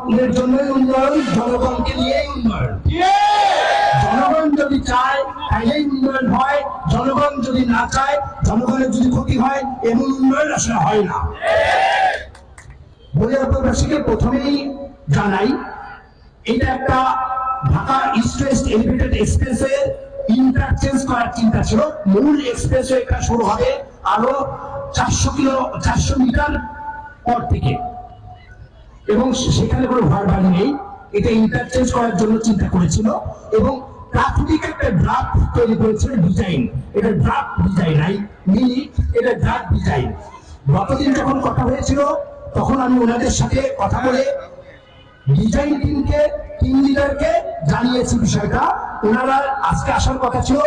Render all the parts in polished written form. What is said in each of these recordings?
জনগণের জন্যই উন্নয়ন, জনগণকে নিয়েই উন্নয়ন। জনগণ যদি চায় তাইলেই উন্নয়ন হয়, জনগণ যদি না চায়, জনগণের যদি ক্ষতি হয়, এমন উন্নয়ন আসলে হয় না। বলিয়ারপুরবাসীকে প্রথমেই জানাই, এটা একটা Dhaka east West elevated expressway interchange করার চিন্তা ছিল। মূল এক্সপ্রেসওয়েটা শুরু হবে আরো 400 মিটার পর থেকে, এবং সেখানে কোনো ভার বাড়ি নেই। এটা ইন্টারচেঞ্জ করার জন্য চিন্তা করেছিল এবং প্রাথমিক একটা ড্রাফট তৈরি করেছিল, ডিজাইন। এটা ড্রাফট ডিজাইন নাই, মিনি, এটা ড্রাফট ডিজাইন। গতদিন যখন কথা হয়েছিল তখন আমি ওনাদের সাথে কথা বলে ডিজাইন টিমকে, টিম লিডারকে জানিয়েছি বিষয়টা। ওনারা আজকে আসার কথা ছিল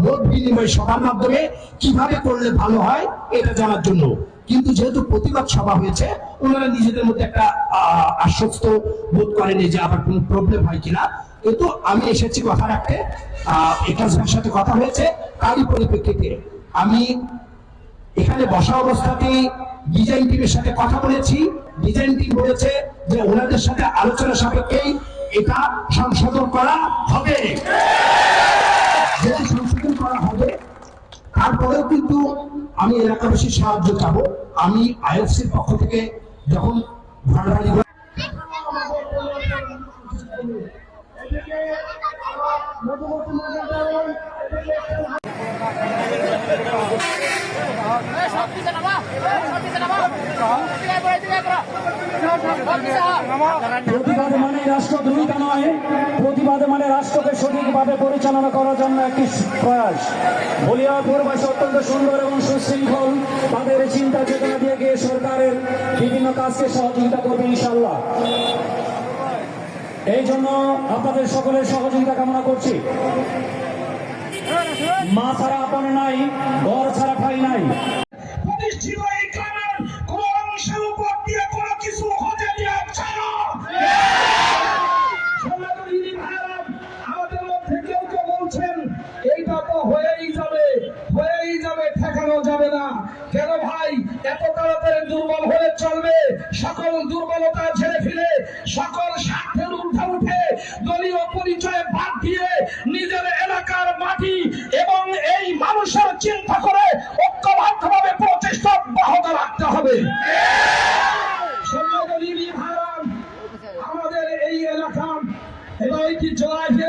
মত বিনিময় সভার মাধ্যমে কিভাবে করলে ভালো হয় এটা জানার জন্য, কিন্তু যেহেতু প্রতিবাদ সভা হয়েছে ওনারা নিজেদের মধ্যে একটা আশ্বস্ত বোধ করেনি যে আবার কোনো প্রবলেম হয় কিনা। কিন্তু আমি এসেছি কথা রাখতে, একাজের সাথে কথা হয়েছে, তারই পরিপ্রেক্ষিতে আমি এখানে বসা অবস্থাতেই ডিজাইন টিমের সাথে কথা বলেছি। ডিজাইন টিম বলেছে যে ওনাদের সাথে আলোচনা সাপেক্ষেই এটা সংশোধন করা হবে। যদি সংশোধন করা হবে তারপরেও কিন্তু আমি এলাকাবাসীর সাহায্য চাবো। আমি আইএফসির পক্ষ থেকে যখন ভাড়াবাড়ি প্রতিবাদ মানে রাষ্ট্রদ্রোহিতা নয়, প্রতিবাদ মানে রাষ্ট্রকে সঠিকভাবে পরিচালনা করার জন্য একটি প্রয়াস। বলিয়ারপুরবাসী অত্যন্ত সুন্দর এবং সুশৃঙ্খল, তাদের চিন্তা চেতনা দিয়ে গিয়ে সরকারের বিভিন্ন কাজকে সহযোগিতা করবে ইনশাল্লাহ। এই জন্য আপনাদের সকলের সহযোগিতা কামনা করছি। মা ছাড়া আপন নাই, ঘর ছাড়া ঠাই নাই। প্রতিষ্ঠিত এই গ্রামের কোন অংশের উপর দিয়ে কোনো কিছু হতে দিচ্ছে না। আমাদের মধ্যে কেউ কেউ বলছেন এইটা তো হয়েই যাবে, ঠেকানো যাবে না। কেন ভাই এত তাড়াতাড়ি দুর্বল হয়ে চলবে? সকল দুর্বলতা ঝেড়ে ফিরে, সকল স্বার্থের ঊর্ধ্বে উঠে, দলীয় পরিচয় বাদ দিয়ে নিজের এলাকার মাটি এবং এই মানুষের চিন্তা করে ঐক্যবদ্ধভাবে প্রচেষ্টা অব্যাহত রাখতে হবে। আমাদের এই এলাকা এবং ঐতিহ্যবাহী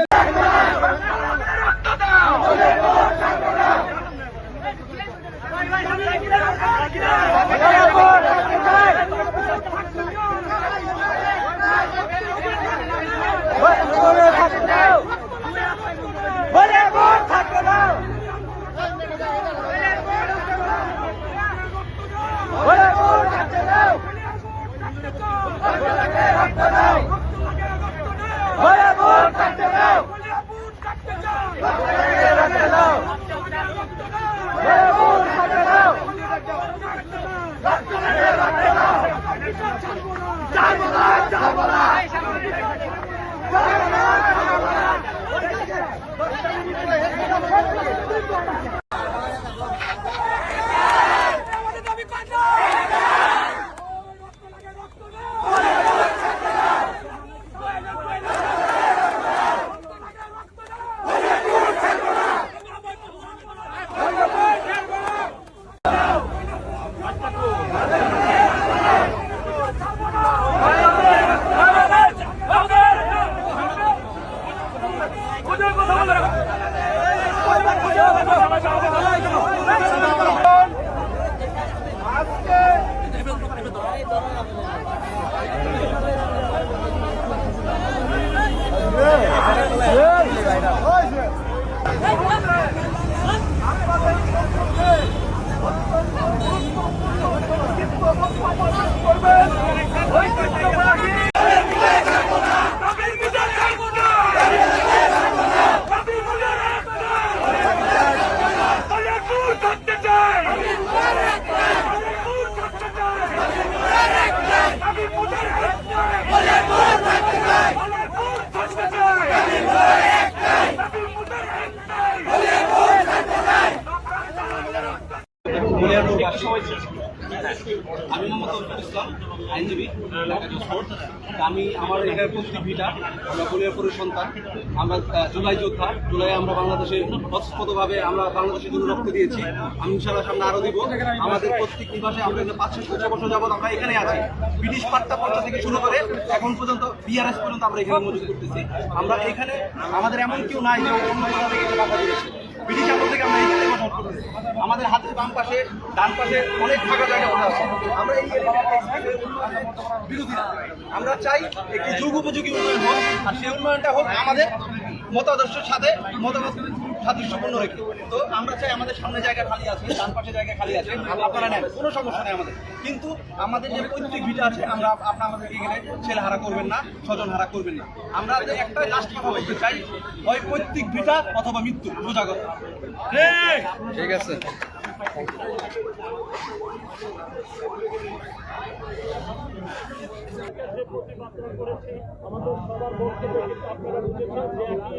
আমি মোহাম্মদ তৌফিকুল ইসলাম, আইনজীবী। আমি আমার এখানে প্রতিটি ভিটা আমরা বলিয়াপুরের সন্তান, আমরা জুলাই যোদ্ধা। জুলাই আমরা বাংলাদেশে অস্পষ্টভাবে আমরা বাংলাদেশের জন্য রক্ত দিয়েছি। আমি ইনশাআল্লাহ সামনে আরো দিব। আমাদের প্রত্যেক নিবাসে আমরা 500-600 বছর যাবত আমরা এখানে আছি। ব্রিটিশ পাট্টাপত্র থেকে শুরু করে এখন পর্যন্ত বিআরএস পর্যন্ত আমরা এখানে মজুদ করতেছি। আমরা এখানে আমাদের এমন কেউ নাই যে অন্য কোথা থেকে এসে বাধা দিয়েছে। ব্রিটিশ আমল থেকে আমরা এইখানে বসবাস করতেছি। আমাদের হাতের বাম পাশে ডান পাশে অনেক ফাঁকা জায়গা বসে আছে। আমরা এই বিরোধী না। আমরা চাই একটি যুগ উপযোগী উন্নয়ন হোক, আর সেই উন্নয়নটা হোক আমাদের মতাদর্শের সাথে মতামত সাদৃশ্যপূর্ণ রেখে। তো আমরা চাই আমাদের সামনে জায়গা খালি আছে, ডান পাশে জায়গা খালি আছে, আপনারা নেন, কোনো সমস্যা নেই আমাদের। কিন্তু আমাদের যে পৈতৃক ভিটা আছে আমরা আমাদেরকে এখানে ছেলে হারা করবেন না, স্বজন হারা করবেন না। আমরা একটা লাস্ট কথা বলতে চাই, হয় পৈতৃক ভিটা অথবা মৃত্যু, সোজা কথা। ঠিক আছে। আমাদের সবার বক্তব্য কিন্তু আপনারা বুঝেছেন যে একই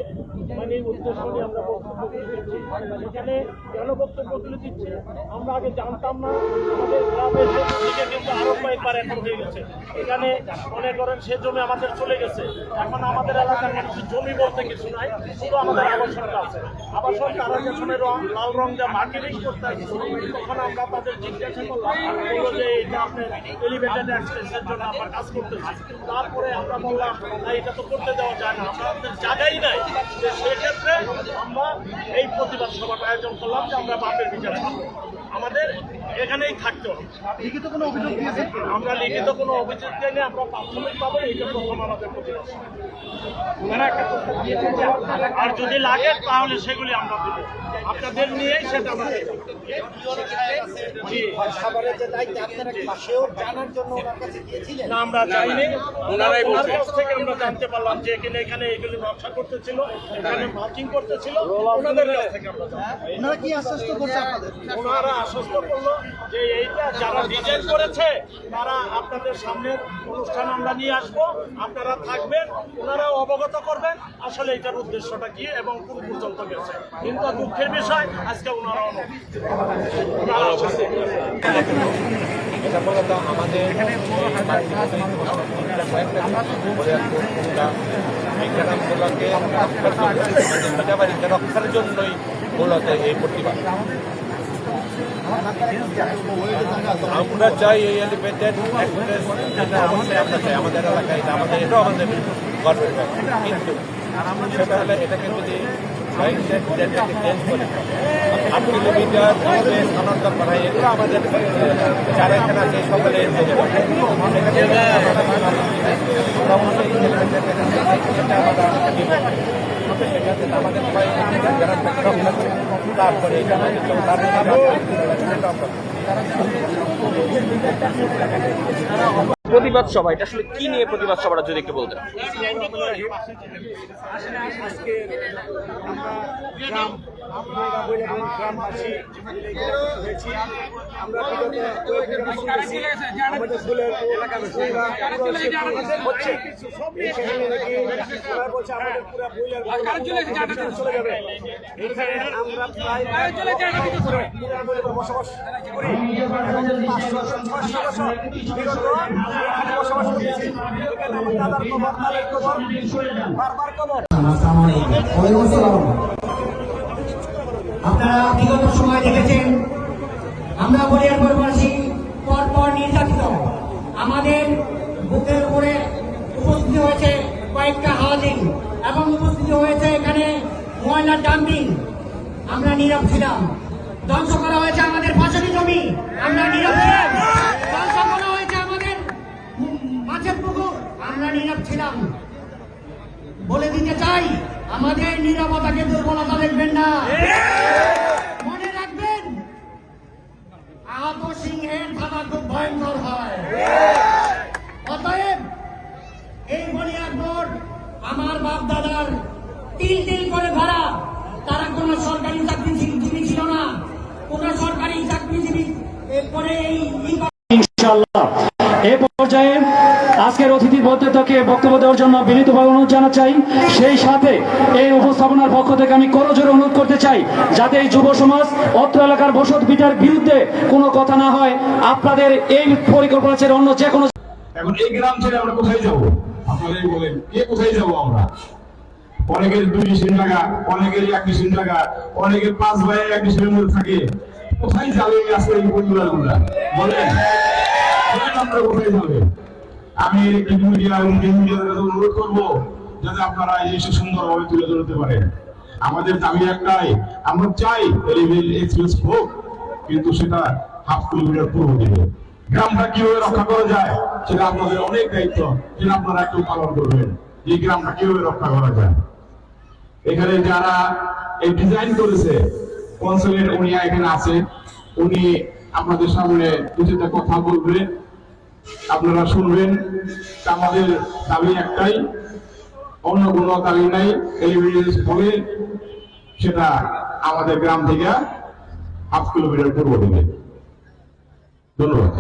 মানে উদ্দেশ্য নিয়ে আমরা বক্তব্য দিচ্ছি। এখানে কেন বক্তব্য তুলে দিচ্ছি, আমরা আগে জানতাম না। আমাদের গ্রামের দিকে কিন্তু আরো কয়েকবার এখন হয়ে গেছে। এখানে মনে করেন সে জমি আমাদের চলে গেছে। এখন আমাদের এলাকার মানুষের জমি বলতে কিছু নাই, শুধু আমাদের আবাসনটা আছে। আবাসন তারা যখন লাল রং দিয়ে মার্কেটিং করতে আসছে, তখন আমরা তাদের জিজ্ঞাসা করলাম বললো যে এটা আপনার এলিভেটেড এক্সপ্রেসের জন্য আমরা কাজ করতেছি। তারপরে আমরা বললাম না, এটা তো করতে দেওয়া যায় না, আমাদের জায়গাই নাই। যে সেক্ষেত্রে আমরা এই প্রতিবাদ সভাটা আয়োজন করলাম যে আমরা বাপের বিচার পাবো, আমাদের এখানেই থাকতে হবে। লিখিত কোনো অভিযোগ দিয়েছে? আমরা লিখিত কোনো অভিযোগ দিইনি, আমরা প্রাথমিকভাবে এইটা প্রথম আমাদের প্রতিবাদ। আর যদি লাগে তাহলে সেগুলি আমরা দেবো, আপনাদের নিয়েই সেটা আমরা দেবো। না, আমরা যাইনি, ওনার কাছ থেকে আমরা জানতে পারলাম যে এখানে এগুলি নকশা করতেছিল, এখানে মার্কিং করতেছিল, ওনাদের কাছ থেকে আমরা ওনারা কি আশ্বস্ত করছে আপনাদের? ওনারা আশ্বস্ত করলো যে এইটা যারা ডিজাইন করেছে তারা আপনাদের সামনের অনুষ্ঠান আমরা নিয়ে আসবো, আপনারা থাকবেন, ওনারাও অবগত করবেন আসলে এটার উদ্দেশ্যটা কি এবং কোন পর্যন্ত গেছে। কিন্তু দুঃখের বিষয় আজকে ওনারাও এটা মূলত আমাদের রক্ষার জন্যই মূলত এই প্রতিবাদ। আমরা চাই এই এলিভেটেড এক্সপ্রেস, এটা অবশ্যই আমরা চাই আমাদের এলাকায়, আমাদের এটাও আমাদের গর্বের ব্যাপার। কিন্তু সেটা হলে এটাকে যদি চেঞ্জ করে 8 কিলোমিটার স্থানান্তর করা হয়, এগুলো আমাদের যারা এখানে আছে সকলে আমাদের তারপরে প্রতিবাদ সভা, এটা আসলে কি নিয়ে প্রতিবাদ সভাটা যদি একটু বলতেন? আজকে গ্রামবাসী হয়েছি, আমরা আমাদের স্কুলের হচ্ছে এখানে নাকি বলছে আমাদের পুরো বইয়ের চলে যাবে। এখানে আমরা প্রায় বসবাস করি, 500-600 বছর বিগত এখানে বসবাস করতেছি। এখানে আমার দাদার কবর, তাদের কবর, বারবার কবর। আপনারা বিগত সময় দেখেছেন আমরা বলিয়ারপুরবাসী পরপর নির্যাতিত, আমাদের বুকের উপরে উপস্থিত হয়েছে কয়েকটা হাউজিং এবং উপস্থিত হয়েছে এখানে ময়লা ডাম্পিং, আমরা নীরব ছিলাম। ধ্বংস করা হয়েছে আমাদের ফসলি জমি, আমরা নীরব ছিলাম। ধ্বংস করা হয়েছে আমাদের মাছের পুকুর, আমরা নীরব ছিলাম। বলে দিতে চাই, আমাদের নীরবতাকে দুর্বলতা দেখবেন না, মনে রাখবেন আহত সিংহের থাকা খুব ভয়ঙ্কর হয়। অতএব এই বলিয়ারপুর আমার বাপ দাদার তিল তিল করে ভরা, তারা কোন সরকারি চাকরিজীবী ছিল না, কোন সরকারি চাকরিজীবী করে এই ইনশাআল্লাহ। এই পর্যায়ে আজকের অতিথি বক্তব্য দেওয়ার জন্য বিনীতভাবে অনুরোধ জানাতে চাই। সেই সাথে এই উপস্থাপনার পক্ষ থেকে আমি করজোরে অনুরোধ করতে চাই, যাতে এই যুব সমাজ অত্র এলাকার বসত ভিটার বিরুদ্ধে কোনো কথা না হয়, আপনাদের এই পরিকল্পনা ছেড়ে অন্য যে কোনো এখন এই গ্রাম ছেড়ে আমরা কোথায় যাব? আপনারাই বলেন, কে কোথায় যাব আমরা? অনেকের 2 ডিসিশন টাকা, অনেকের 1 ডিসিশন টাকা, অনেকের 5 ভাই 1 ডিসিশনের মধ্যে থাকে। কোথায় যাবে আজকে এই পরিবারগুলা? বলেন আমরা কোথায় যাবে? আমি টিভি মিডিয়া এবং মিডিয়ার কাছে অনুরোধ করবো যাতে আপনারা এই জিনিসটা সুন্দরভাবে তুলে ধরতে পারেন। আমাদের দাবি একটাই, আমরা চাই রেল এক্সপ্রেস হোক, কিন্তু সেটা 1/2 কিলোমিটার পূর্ব দিকে। গ্রামটা কিভাবে রক্ষা করা যায় সেটা আপনাদের অনেক দায়িত্ব, যেটা আপনারা একটু পালন করবেন। এই গ্রামটা কিভাবে রক্ষা করা যায়, এখানে যারা এই ডিজাইন করেছে কনসালের উনি এখানে আছে, উনি আপনাদের সামনে কিছুটা কথা বলবে, আপনারা শুনবেন। আমাদের দাবি একটাই, অন্য কোনো দাবি নাই। এলিভেটেড হবে সেটা আমাদের গ্রাম থেকে 1/2 কিলোমিটার পূর্ব দিকে। ধন্যবাদ।